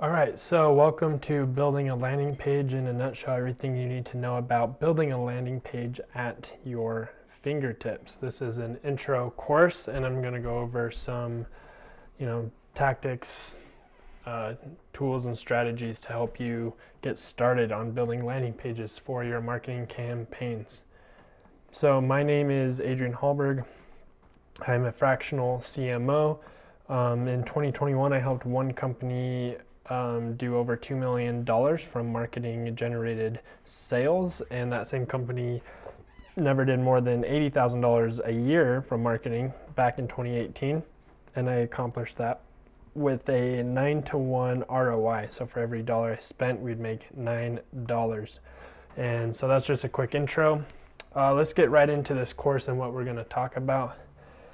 All right, so welcome to Building a Landing Page in a Nutshell, everything you need to know about building a landing page at your fingertips. This is an intro course, and I'm going to go over some, tactics, tools, and strategies to help you get started on building landing pages for your marketing campaigns. So my name is Adrian Hallberg. I'm a fractional CMO. In 2021, I helped one company do over $2 million from marketing generated sales, and that same company never did more than $80,000 a year from marketing back in 2018, and I accomplished that with a 9-to-1 ROI. So for every dollar I spent, we'd make $9. And so that's just a quick intro. Let's get right into this course and what we're going to talk about.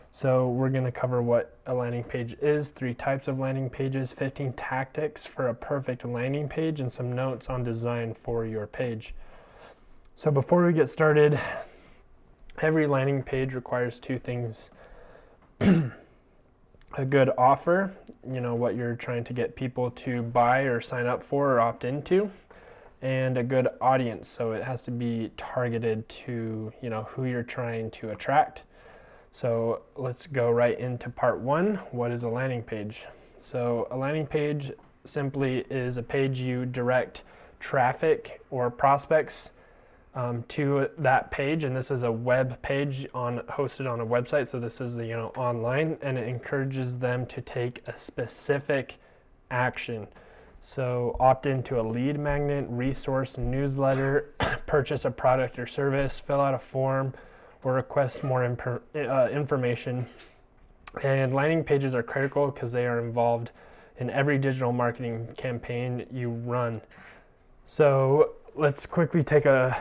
So we're going to cover what a landing page is, 3 types of landing pages, 15 tactics for a perfect landing page, and some notes on design for your page. So before we get started, every landing page requires 2 things. A good offer, what you're trying to get people to buy or sign up for or opt into, and a good audience. So it has to be targeted to, who you're trying to attract. So let's go right into part 1. What is a landing page? So a landing page simply is a page you direct traffic or prospects to that page, and this is a web page hosted on a website. So this is online, and it encourages them to take a specific action. So opt into a lead magnet, resource, newsletter, purchase a product or service, fill out a form, or request more information. And landing pages are critical because they are involved in every digital marketing campaign you run. So let's quickly take a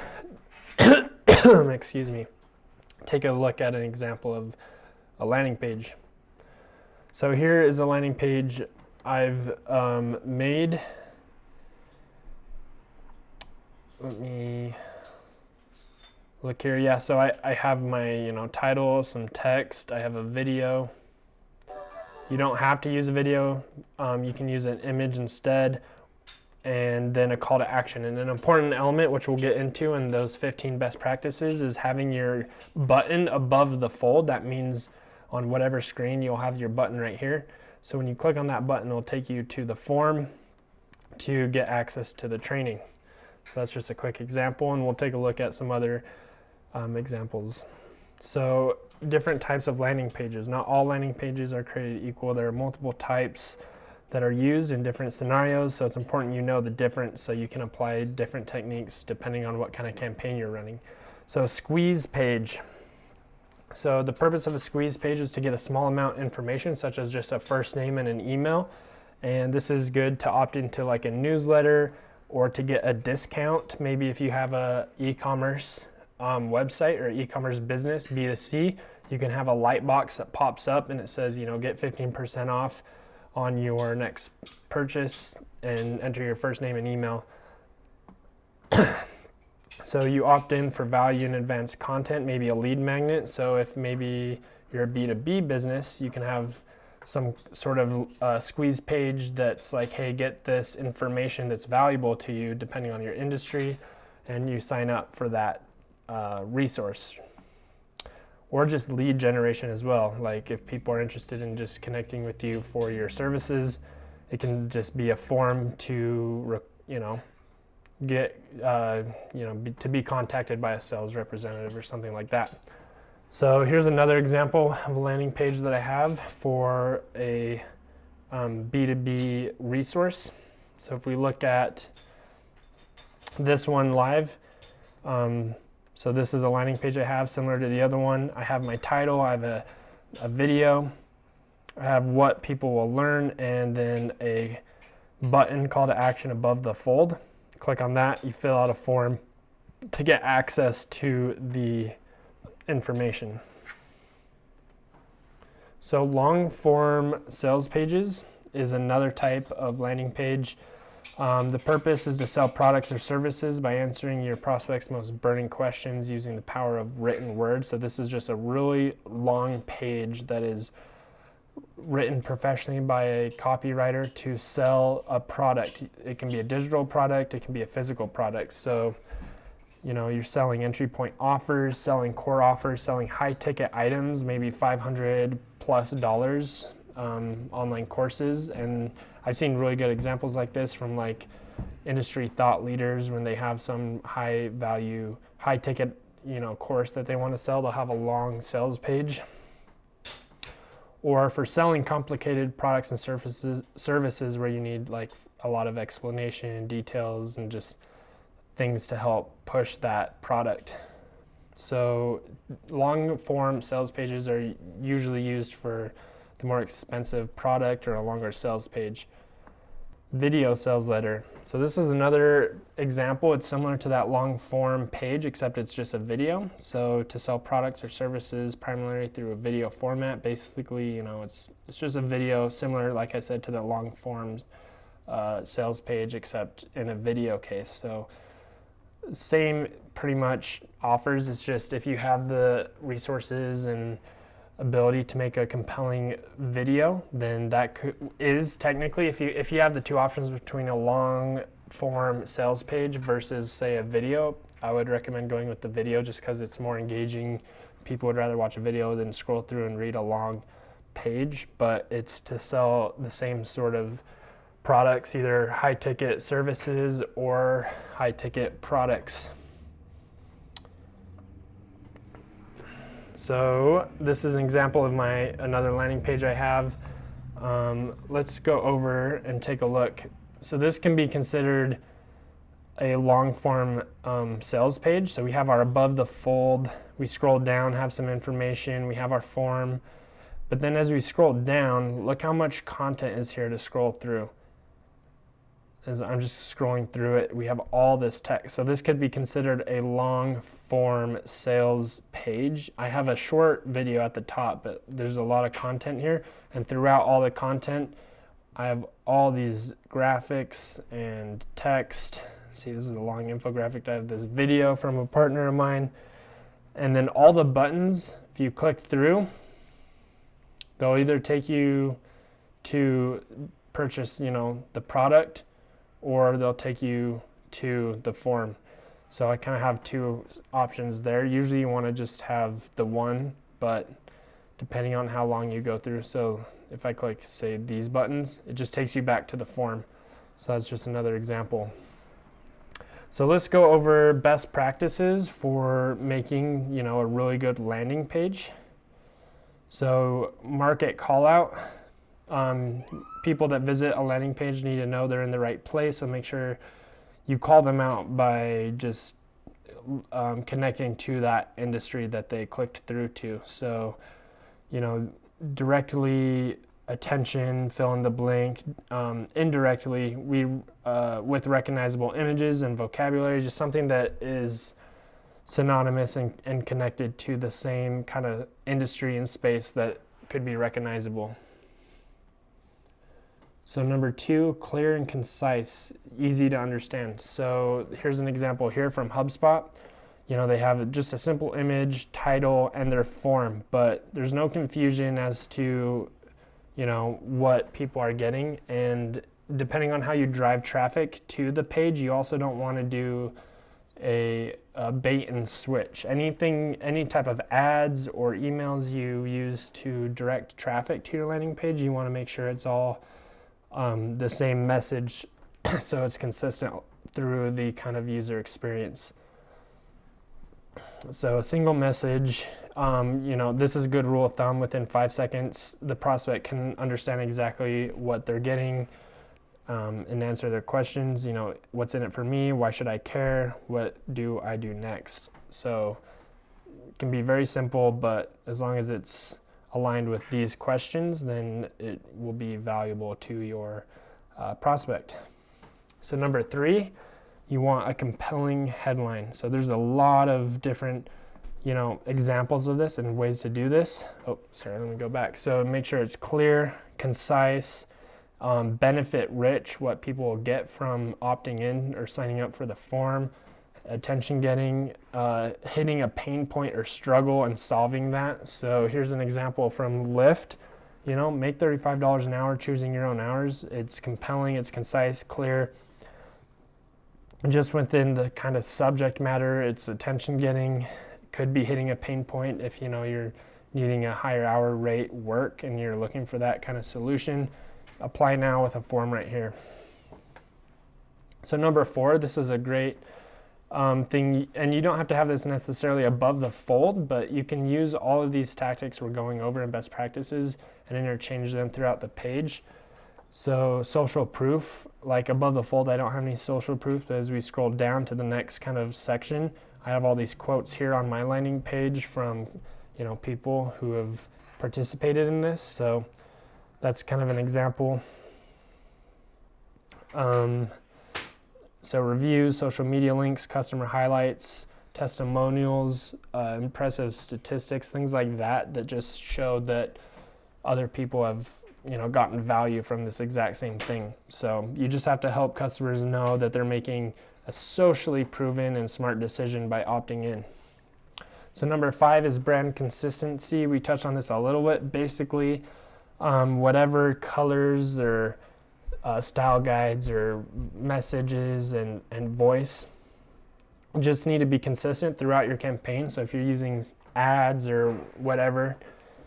take a look at an example of a landing page. So here is a landing page I've made. Let me look here. Yeah, so I have my title, some text, I have a video. You don't have to use a video. You can use an image instead, and then a call to action. And an important element, which we'll get into in those 15 best practices, is having your button above the fold. That means on whatever screen you'll have your button right here. So when you click on that button, it'll take you to the form to get access to the training. So that's just a quick example, and we'll take a look at some other examples. So different types of landing pages. Not all landing pages are created equal. There are multiple types that are used in different scenarios, so it's important you know the difference so you can apply different techniques depending on what kind of campaign you're running. So a squeeze page. So the purpose of a squeeze page is to get a small amount of information, such as just a first name and an email. And this is good to opt into like a newsletter or to get a discount. Maybe if you have a e-commerce website or e-commerce business, B2C, you can have a light box that pops up and it says, get 15% off on your next purchase and enter your first name and email. So you opt in for value and advanced content, maybe a lead magnet. So if maybe you're a B2B business, you can have some sort of squeeze page that's like, hey, get this information that's valuable to you depending on your industry, and you sign up for that resource. Or just lead generation as well. Like if people are interested in just connecting with you for your services, it can just be a form to get to be contacted by a sales representative or something like that. So here's another example of a landing page that I have for a B2B resource. So if we look at this one live, so this is a landing page I have similar to the other one. I have my title, I have a video, I have what people will learn, and then a button call to action above the fold. Click on that, you fill out a form to get access to the information. So long form sales pages is another type of landing page. The purpose is to sell products or services by answering your prospects' most burning questions using the power of written words. So this is just a really long page that is written professionally by a copywriter to sell a product. It can be a digital product, it can be a physical product. So, you know, you're selling entry point offers, selling core offers, selling high ticket items, maybe $500+ online courses. And I've seen really good examples like this from like industry thought leaders. When they have some high value, high ticket, you know, course that they want to sell, they'll have a long sales page. Or for selling complicated products and services where you need like a lot of explanation and details and just things to help push that product. So long form sales pages are usually used for the more expensive product or a longer sales page. Video sales letter. So this is another example. It's similar to that long form page, except it's just a video. So to sell products or services primarily through a video format, basically, you know, it's just a video similar, like I said, to the long form sales page, except in a video case. So same pretty much offers. It's just if you have the resources and ability to make a compelling video, then that is technically, if you have the two options between a long form sales page versus say a video, I would recommend going with the video just because it's more engaging. People would rather watch a video than scroll through and read a long page, but it's to sell the same sort of products, either high ticket services or high ticket products. So this is an example of another landing page I have. Let's go over and take a look. So this can be considered a long form sales page. So we have our above the fold, we scroll down, have some information, we have our form, but then as we scroll down, look how much content is here to scroll through. As I'm just scrolling through it, we have all this text. So this could be considered a long form sales page. I have a short video at the top, but there's a lot of content here. And throughout all the content, I have all these graphics and text. See, this is a long infographic. I have this video from a partner of mine. And then all the buttons, if you click through, they'll either take you to purchase, you know, the product, or they'll take you to the form. So I kind of have two options there. Usually you want to just have the one, but depending on how long you go through. So if I click, say, these buttons, it just takes you back to the form. So that's just another example. So let's go over best practices for making, you know, a really good landing page. So market call out. People that visit a landing page need to know they're in the right place, so make sure you call them out by just connecting to that industry that they clicked through to. So, you know, directly attention, fill in the blank. Indirectly, with recognizable images and vocabulary, just something that is synonymous and connected to the same kind of industry and space that could be recognizable. So number 2, clear and concise, easy to understand. So here's an example here from HubSpot. You know, they have just a simple image, title, and their form, but there's no confusion as to, you know, what people are getting. And depending on how you drive traffic to the page, you also don't want to do a bait and switch. Any type of ads or emails you use to direct traffic to your landing page, you want to make sure it's all the same message so it's consistent through the kind of user experience. So a single message, you know, this is a good rule of thumb. Within 5 seconds, the prospect can understand exactly what they're getting and answer their questions. You know, what's in it for me? Why should I care? What do I do next? So it can be very simple, but as long as it's aligned with these questions, then it will be valuable to your prospect. So number 3, you want a compelling headline. So there's a lot of different, you know, examples of this and ways to do this. Oh, sorry, let me go back. So make sure it's clear, concise, benefit rich, what people will get from opting in or signing up for the form, attention getting, hitting a pain point or struggle and solving that. So here's an example from Lyft. make $35 an hour choosing your own hours. It's compelling, it's concise, clear. Just within the kind of subject matter, it's attention getting. Could be hitting a pain point if you're needing a higher hour rate work and you're looking for that kind of solution. Apply now with a form right here. So number 4, this is a great thing, and you don't have to have this necessarily above the fold, but you can use all of these tactics we're going over in best practices and interchange them throughout the page. So social proof, like above the fold, I don't have any social proof, but as we scroll down to the next kind of section, I have all these quotes here on my landing page from people who have participated in this. So that's kind of an example. So reviews, social media links, customer highlights, testimonials, impressive statistics, things like that just show that other people have gotten value from this exact same thing. So you just have to help customers know that they're making a socially proven and smart decision by opting in. So number 5 is brand consistency. We touched on this a little bit. Basically, whatever colors or style guides or messages and voice just need to be consistent throughout your campaign. So if you're using ads or whatever,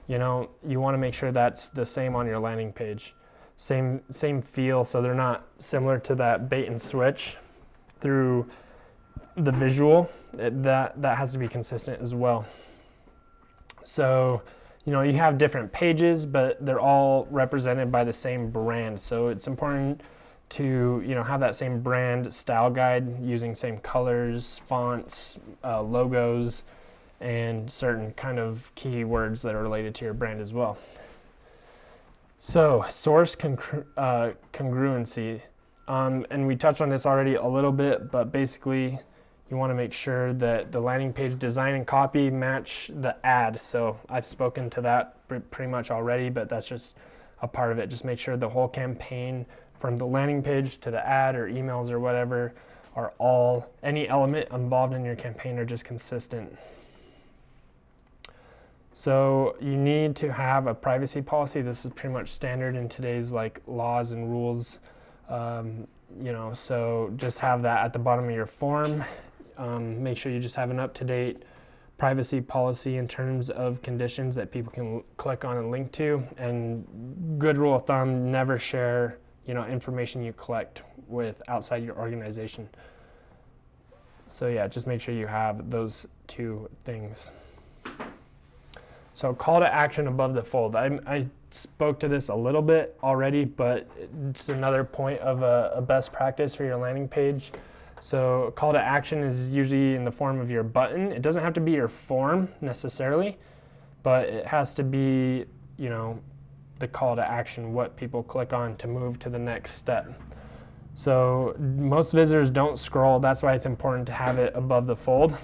you want to make sure that's the same on your landing page. Same feel, so they're not similar to that bait and switch through the visual. That has to be consistent as well. So you have different pages, but they're all represented by the same brand. So it's important to have that same brand style guide using same colors, fonts, logos, and certain kind of keywords that are related to your brand as well. So source congruency, and we touched on this already a little bit, but basically you want to make sure that the landing page design and copy match the ad. So I've spoken to that pretty much already, but that's just a part of it. Just make sure the whole campaign from the landing page to the ad or emails or whatever are all, any element involved in your campaign are just consistent. So you need to have a privacy policy. This is pretty much standard in today's laws and rules. So just have that at the bottom of your form. Make sure you just have an up-to-date privacy policy in terms of conditions that people can click on and link to. And good rule of thumb, never share information you collect with outside your organization. So yeah, just make sure you have those 2 things. So call to action above the fold. I spoke to this a little bit already, but it's another point of a best practice for your landing page. So call to action is usually in the form of your button. It doesn't have to be your form necessarily, but it has to be, the call to action, what people click on to move to the next step. So most visitors don't scroll. That's why it's important to have it above the fold.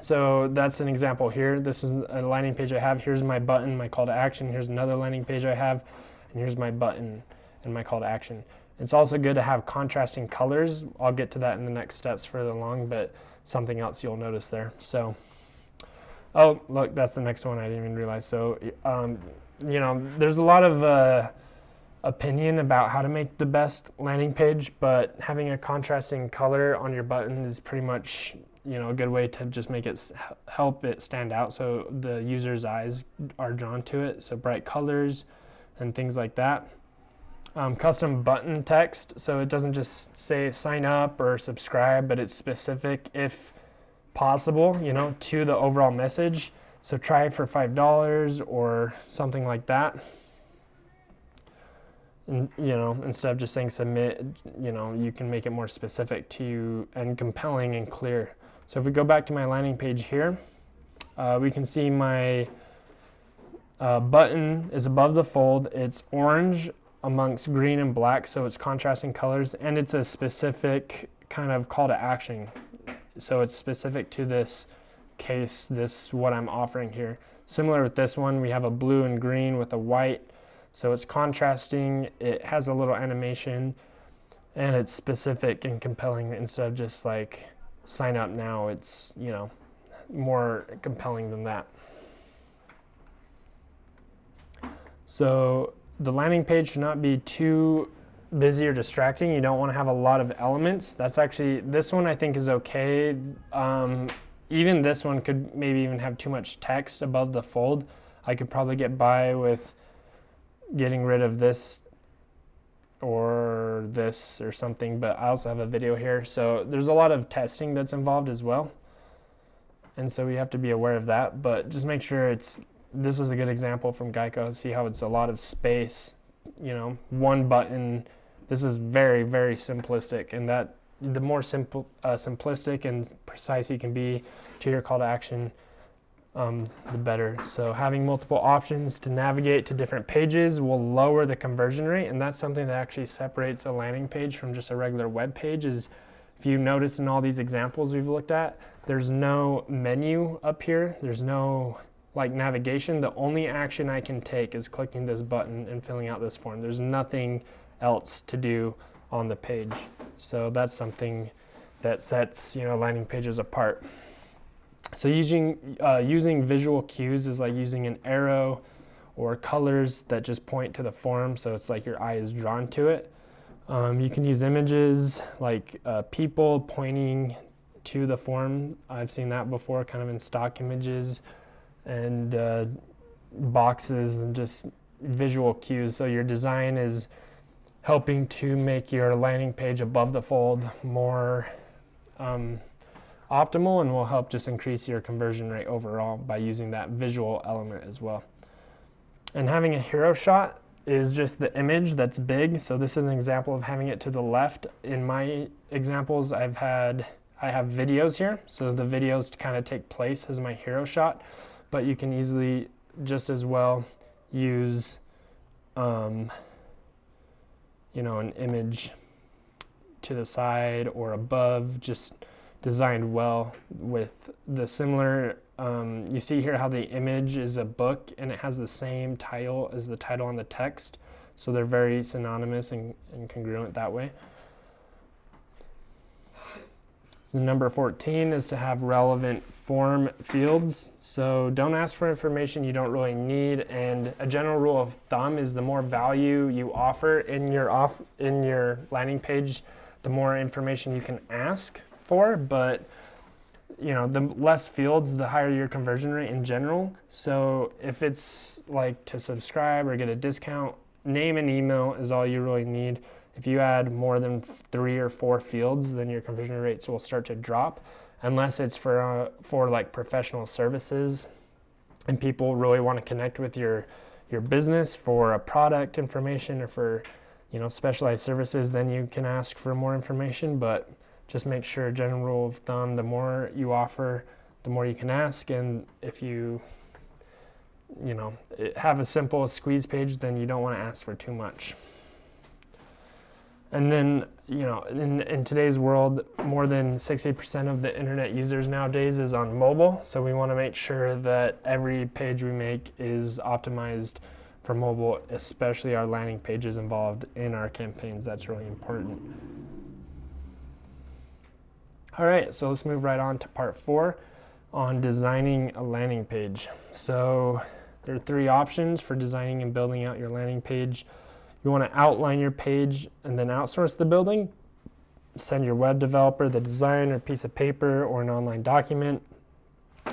So that's an example here. This is a landing page I have. Here's my button, my call to action. Here's another landing page I have, and here's my button and my call to action. It's also good to have contrasting colors. I'll get to that in the next steps further along, but something else you'll notice there. So, oh, look, that's the next one I didn't even realize. So, there's a lot of opinion about how to make the best landing page, but having a contrasting color on your button is pretty much a good way to just make it help it stand out so the user's eyes are drawn to it. So bright colors and things like that. Custom button text, so it doesn't just say sign up or subscribe, but it's specific if possible, to the overall message. So try it for $5 or something like that. And, instead of just saying submit, you can make it more specific to you and compelling and clear. So if we go back to my landing page here, we can see my button is above the fold. It's orange amongst green and black, so it's contrasting colors, and it's a specific kind of call to action. So it's specific to this case, what I'm offering here. Similar with this one, we have a blue and green with a white, so it's contrasting, it has a little animation, and it's specific and compelling instead of just sign up now. It's, more compelling than that. So the landing page should not be too busy or distracting. You don't want to have a lot of elements. That's actually, this one I think is okay. Even this one could maybe even have too much text above the fold. I could probably get by with getting rid of this or this or something, but I also have a video here. So there's a lot of testing that's involved as well. And so we have to be aware of that, but just make sure this is a good example from Geico. See how it's a lot of space, one button. This is very, very simplistic, and that the more simplistic and precise you can be to your call to action, the better. So having multiple options to navigate to different pages will lower the conversion rate, and that's something that actually separates a landing page from just a regular web page. Is if you notice in all these examples we've looked at, there's no menu up here. There's no navigation. The only action I can take is clicking this button and filling out this form. There's nothing else to do on the page. So that's something that sets landing pages apart. So using visual cues is like using an arrow or colors that just point to the form, so it's like your eye is drawn to it. You can use images like people pointing to the form. I've seen that before, kind of in stock images, and boxes and just visual cues. So your design is helping to make your landing page above the fold more optimal, and will help just increase your conversion rate overall by using that visual element as well. And having a hero shot is just the image that's big. So this is an example of having it to the left. In my examples, I have videos here. So the videos kind of take place as my hero shot, but you can easily just as well use an image to the side or above, just designed well with the similar, you see here how the image is a book and it has the same title as the title on the text. So they're very synonymous and congruent that way. So number 14 is to have relevant form fields. So don't ask for information you don't really need. And a general rule of thumb is the more value you offer in your landing page, the more information you can ask for. But the less fields, the higher your conversion rate in general. So if it's like to subscribe or get a discount, name and email is all you really need. If you add more than 3 or 4 fields, then your conversion rates will start to drop, unless it's for like professional services and people really want to connect with your business for a product information or for specialized services. Then you can ask for more information, but just make sure, general rule of thumb, the more you offer, the more you can ask. And if you have a simple squeeze page, then you don't want to ask for too much. And then, in today's world, more than 60% of the internet users nowadays is on mobile. So we want to make sure that every page we make is optimized for mobile, especially our landing pages involved in our campaigns. That's really important. All right, so let's move right on to part 4 on designing a landing page. So there are 3 options for designing and building out your landing page. You want to outline your page and then outsource the building. Send your web developer the design or piece of paper or an online document.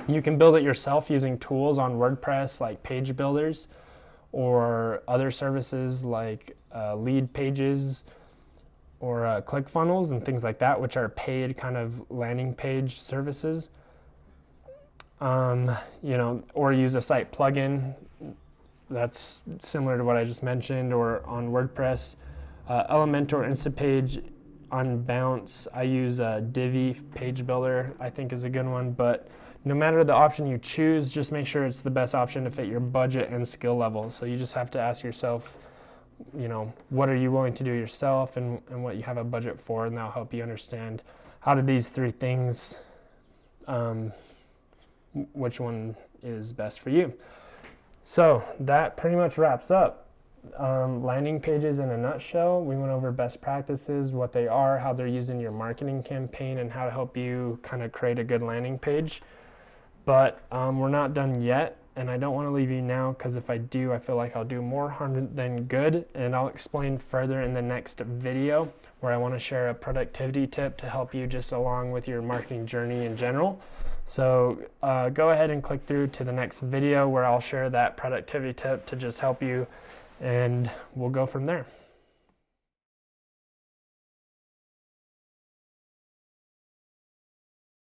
You can build it yourself using tools on WordPress like Page Builders or other services like Lead Pages or ClickFunnels and things like that, which are paid kind of landing page services. Or use a site plugin that's similar to what I just mentioned, or on WordPress. Elementor or Instapage on Bounce. I use Divi Page Builder, I think is a good one, but no matter the option you choose, just make sure it's the best option to fit your budget and skill level. So you just have to ask yourself, what are you willing to do yourself and what you have a budget for, and that'll help you understand how do these 3 things, which one is best for you. So that pretty much wraps up landing pages in a nutshell. We went over best practices, what they are, how they're used in your marketing campaign, and how to help you kind of create a good landing page. But we're not done yet, and I don't want to leave you now, because if I do, I feel like I'll do more harm than good, and I'll explain further in the next video, where I want to share a productivity tip to help you just along with your marketing journey in general. So go ahead and click through to the next video where I'll share that productivity tip to just help you, and we'll go from there.